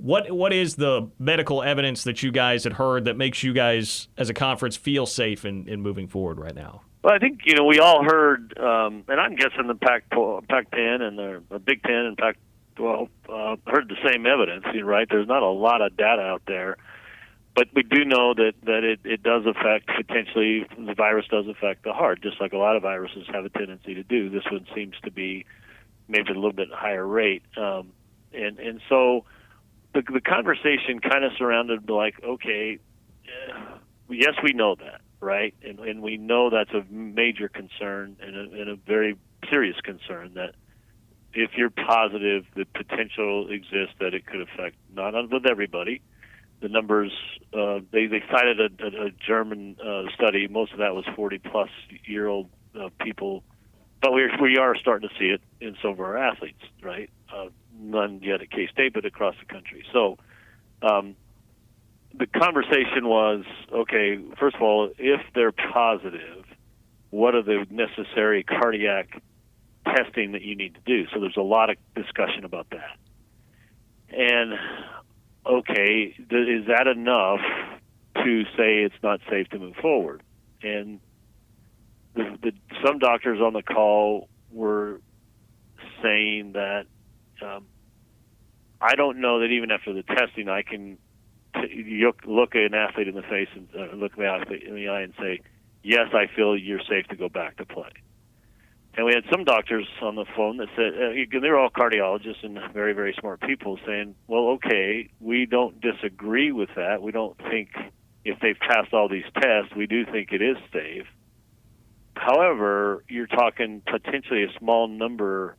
What is the medical evidence that you guys had heard that makes you guys as a conference feel safe in moving forward right now? Well, I think we all heard, and I'm guessing the Pac-10 and the Big Ten and Pac-12 heard the same evidence. Right? There's not a lot of data out there, but we do know that it does affect, potentially the virus does affect the heart, just like a lot of viruses have a tendency to do. This one seems to be maybe a little bit higher rate, and so the conversation kind of surrounded like, okay, yes, we know that. Right, and we know that's a major concern and a very serious concern, that if you're positive, the potential exists that it could affect not with everybody. The numbers, they cited a German study. Most of that was 40-plus-year-old people, but we are starting to see it in some of our athletes. Right, none yet at K-State, but across the country. So. The conversation was, okay, first of all, if they're positive, what are the necessary cardiac testing that you need to do? So there's a lot of discussion about that. And, okay, is that enough to say it's not safe to move forward? And some doctors on the call were saying that I don't know that even after the testing I can you look at an athlete in the face and look at the athlete in the eye and say, yes, I feel you're safe to go back to play. And we had some doctors on the phone that said, they're all cardiologists and very, very smart people, saying, well, okay, we don't disagree with that. We don't think if they've passed all these tests, we do think it is safe. However, you're talking potentially a small number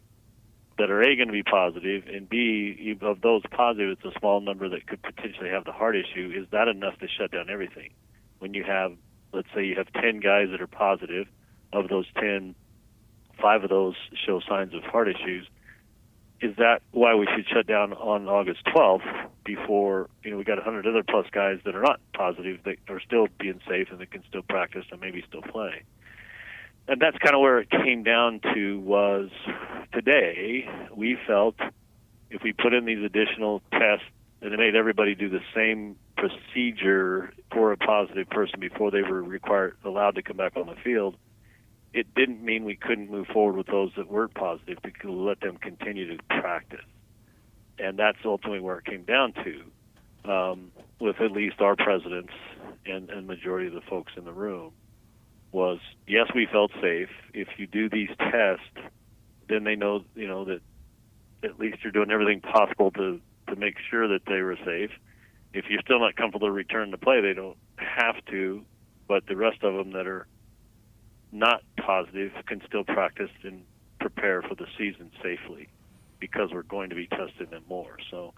that are A, going to be positive, and B, of those positive, it's a small number that could potentially have the heart issue. Is that enough to shut down everything? When you have, let's say you have 10 guys that are positive, of those 10, 5 of those show signs of heart issues, is that why we should shut down on August 12th before, we got 100 other plus guys that are not positive that are still being safe and that can still practice and maybe still play? And that's kind of where it came down to, was today we felt if we put in these additional tests and it made everybody do the same procedure for a positive person before they were allowed to come back on the field, it didn't mean we couldn't move forward with those that weren't positive, because we let them continue to practice. And that's ultimately where it came down to, with at least our presidents and majority of the folks in the room. Was, yes, we felt safe. If you do these tests, then they know, that at least you're doing everything possible to make sure that they were safe. If you're still not comfortable to return to play, they don't have to, but the rest of them that are not positive can still practice and prepare for the season safely, because we're going to be testing them more. So,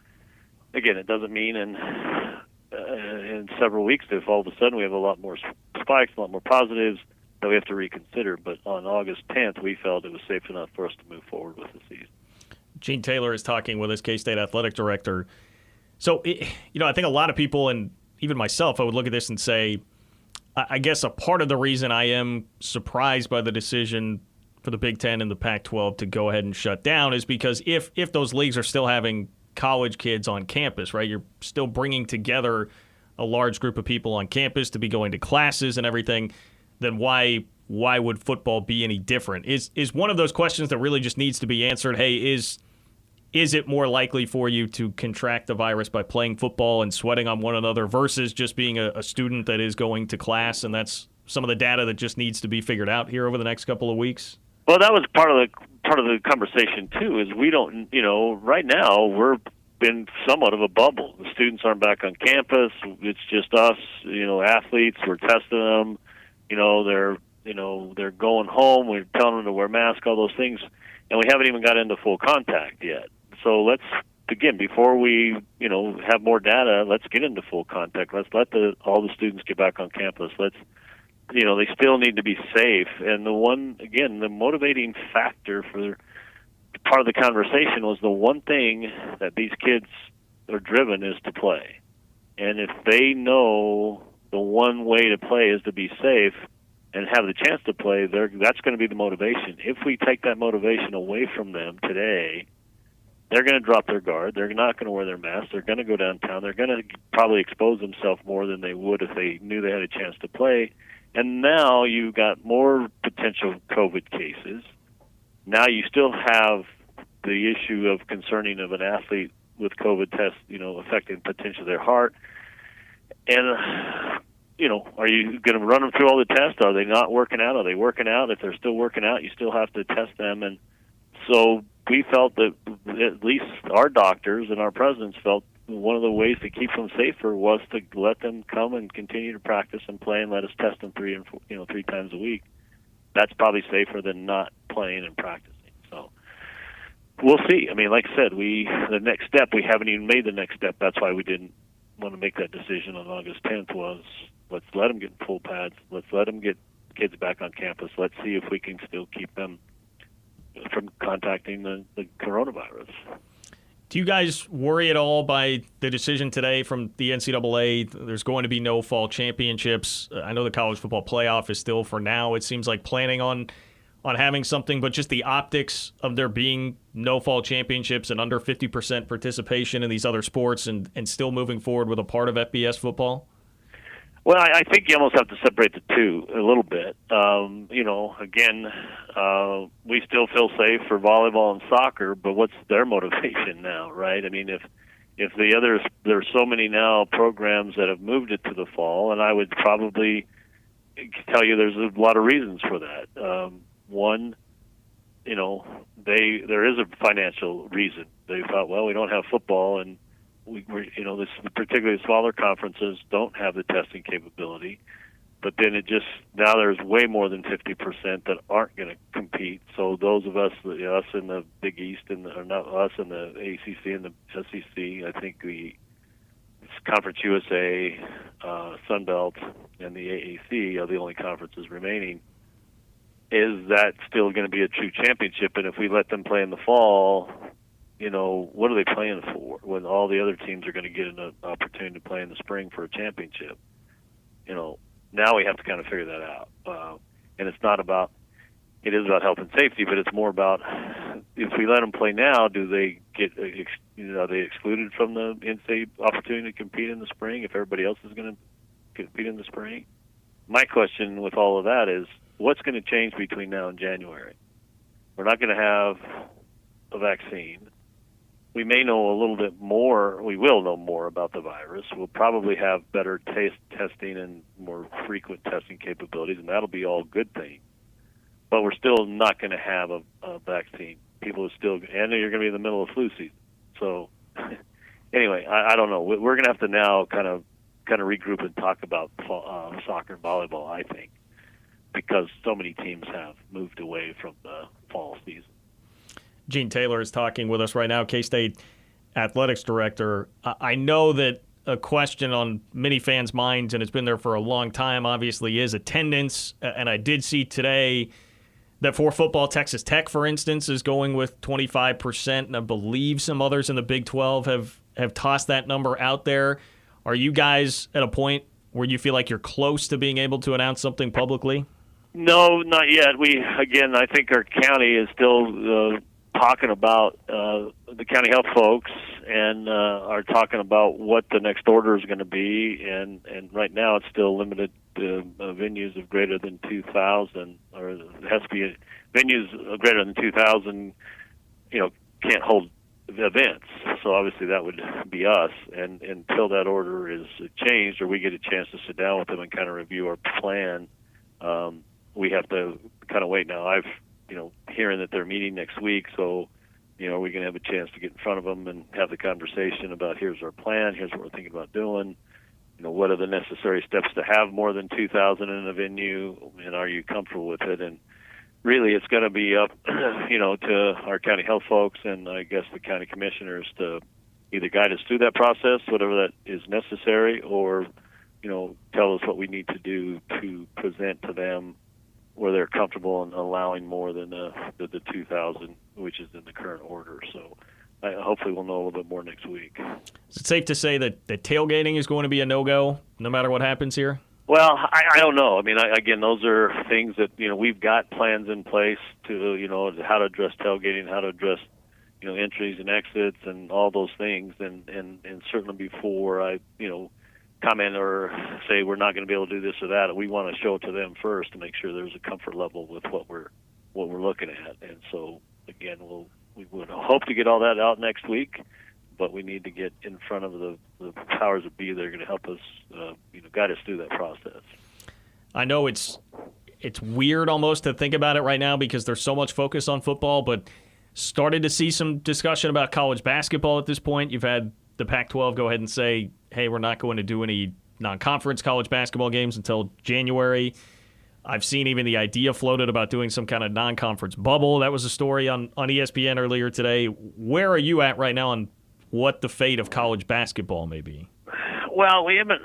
again, it doesn't mean in several weeks, if all of a sudden we have a lot more spikes, a lot more positives, that we have to reconsider. But on August 10th, we felt it was safe enough for us to move forward with the season. Gene Taylor is talking with his K-State athletic director. So, I think a lot of people, and even myself, I would look at this and say, I guess a part of the reason I am surprised by the decision for the Big Ten and the Pac-12 to go ahead and shut down is because if those leagues are still having college kids on campus, right, you're still bringing together a large group of people on campus to be going to classes and everything, then why would football be any different? Is one of those questions that really just needs to be answered. Hey, is it more likely for you to contract the virus by playing football and sweating on one another versus just being a student that is going to class? And that's some of the data that just needs to be figured out here over the next couple of weeks. Well, that was part of the conversation too. Is we don't, right now we're been somewhat of a bubble. The students aren't back on campus. It's just us, athletes. We're testing them. They're going home. We're telling them to wear masks, all those things, and we haven't even got into full contact yet. So let's, again, before we, have more data, let's get into full contact. Let's let all the students get back on campus. Let's, they still need to be safe. And the motivating factor for part of the conversation was the one thing that these kids are driven is to play. And if they know the one way to play is to be safe and have the chance to play, that's going to be the motivation. If we take that motivation away from them today, they're going to drop their guard. They're not going to wear their masks. They're going to go downtown. They're going to probably expose themselves more than they would if they knew they had a chance to play. And now you've got more potential COVID cases. Now you still have the issue of concerning of an athlete with COVID test, affecting potentially their heart. And, are you going to run them through all the tests? Are they not working out? Are they working out? If they're still working out, you still have to test them. And so we felt that at least our doctors and our presidents felt one of the ways to keep them safer was to let them come and continue to practice and play and let us test them three times a week. That's probably safer than not playing and practicing. So we'll see. I mean, like I said, the next step, we haven't even made the next step. That's why we didn't want to make that decision on August 10th was let's let them get in full pads. Let's let them get kids back on campus. Let's see if we can still keep them from contacting the coronavirus. Do you guys worry at all by the decision today from the NCAA? There's going to be no fall championships. I know the college football playoff is still, for now, it seems like planning on having something, but just the optics of there being no fall championships and under 50% participation in these other sports and still moving forward with a part of FBS football? Well, I think you almost have to separate the two a little bit. We still feel safe for volleyball and soccer, but what's their motivation now, right? I mean, if there's so many now programs that have moved it to the fall, and I would probably tell you there's a lot of reasons for that. One, there is a financial reason. They thought, well, we don't have football, and this particularly smaller conferences don't have the testing capability. But then now there's way more than 50% that aren't going to compete. So those of us in the Big East or not us in the ACC and the SEC, I think the Conference USA, Sun Belt, and the AAC are the only conferences remaining. Is that still going to be a true championship? And if we let them play in the fall, what are they playing for when all the other teams are going to get an opportunity to play in the spring for a championship? Now we have to kind of figure that out. And it is about health and safety, but it's more about if we let them play now, do they are they excluded from the in-state opportunity to compete in the spring if everybody else is going to compete in the spring? My question with all of that is, what's going to change between now and January? We're not going to have a vaccine. We may know a little bit more. We will know more about the virus. We'll probably have better testing and more frequent testing capabilities, and that'll be all good things. But we're still not going to have a vaccine. People are still, and you're going to be in the middle of flu season. So, anyway, I don't know. We're going to have to now kind of regroup and talk about soccer and volleyball, I think, because so many teams have moved away from the fall season. Gene Taylor is talking with us right now, K-State Athletics Director. I know that a question on many fans' minds, and it's been there for a long time, obviously, is attendance. And I did see today that for football, Texas Tech, for instance, is going with 25%, and I believe some others in the Big 12 have tossed that number out there. Are you guys at a point where you feel like you're close to being able to announce something publicly? No, not yet. I think our county is still talking about the county health folks and are talking about what the next order is going to be. And right now it's still limited to venues of greater than 2,000, or it has to be venues greater than 2,000, can't hold events. So obviously that would be us. And until that order is changed or we get a chance to sit down with them and kind of review our plan, we have to kind of wait. Now I've hearing that they're meeting next week, so we're going to have a chance to get in front of them and have the conversation about here's our plan, here's what we're thinking about doing, what are the necessary steps to have more than 2,000 in a venue, and are you comfortable with it? And really, it's going to be up, to our county health folks and I guess the county commissioners to either guide us through that process, whatever that is necessary, or tell us what we need to do to present to them where they're comfortable in allowing more than the 2,000, which is in the current order. So hopefully we'll know a little bit more next week. Is it safe to say that tailgating is going to be a no-go no matter what happens here? Well, I don't know. I mean, again, those are things that, we've got plans in place to, how to address tailgating, how to address, entries and exits and all those things, and certainly before I comment or say we're not going to be able to do this or that, we want to show it to them first to make sure there's a comfort level with what we're looking at. And so again, we would hope to get all that out next week, but we need to get in front of the powers that be that are going to help us, guide us through that process. I know it's weird almost to think about it right now because there's so much focus on football, but started to see some discussion about college basketball at this point. You've had the Pac-12 go ahead and say, hey, we're not going to do any non-conference college basketball games until January. I've seen even the idea floated about doing some kind of non-conference bubble. That was a story on ESPN earlier today. Where are you at right now on what the fate of college basketball may be? Well, we haven't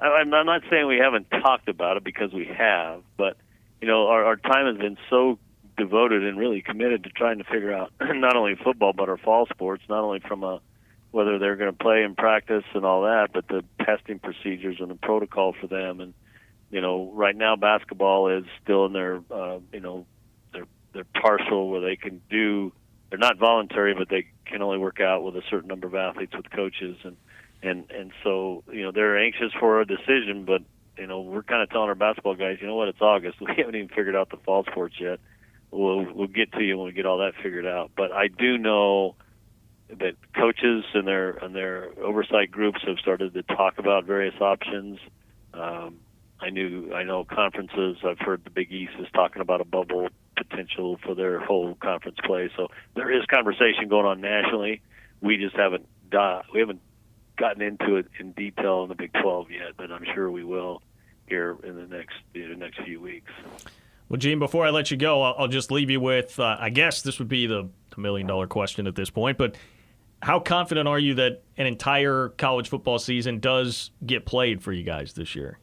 I'm not saying we haven't talked about it, because we have, but our time has been so devoted and really committed to trying to figure out not only football but our fall sports, not only from whether they're going to play and practice and all that, but the testing procedures and the protocol for them. And right now basketball is still in their their partial where they can do. They're not voluntary, but they can only work out with a certain number of athletes with coaches, and so they're anxious for a decision, but we're kind of telling our basketball guys, it's August. We haven't even figured out the fall sports yet. We'll get to you when we get all that figured out. But I do know that coaches and their oversight groups have started to talk about various options. I know conferences. I've heard the Big East is talking about a bubble potential for their whole conference play. So there is conversation going on nationally. We just haven't gotten into it in detail in the Big 12 yet, but I'm sure we will here in the next few weeks. Well, Gene, before I let you go, I'll just leave you with, I guess this would be the million-dollar question at this point, but how confident are you that an entire college football season does get played for you guys this year?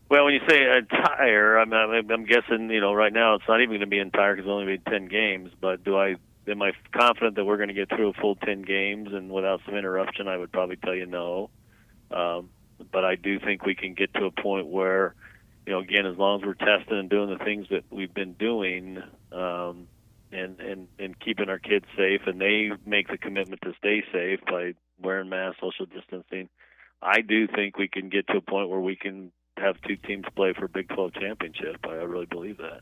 Well, when you say entire, I'm guessing, right now it's not even going to be entire because it's only been 10 games, but am I confident that we're going to get through a full 10 games and without some interruption? I would probably tell you no. But I do think we can get to a point where, again, as long as we're testing and doing the things that we've been doing, and keeping our kids safe, and they make the commitment to stay safe by wearing masks, social distancing, I do think we can get to a point where we can have two teams play for Big 12 championship. I really believe that.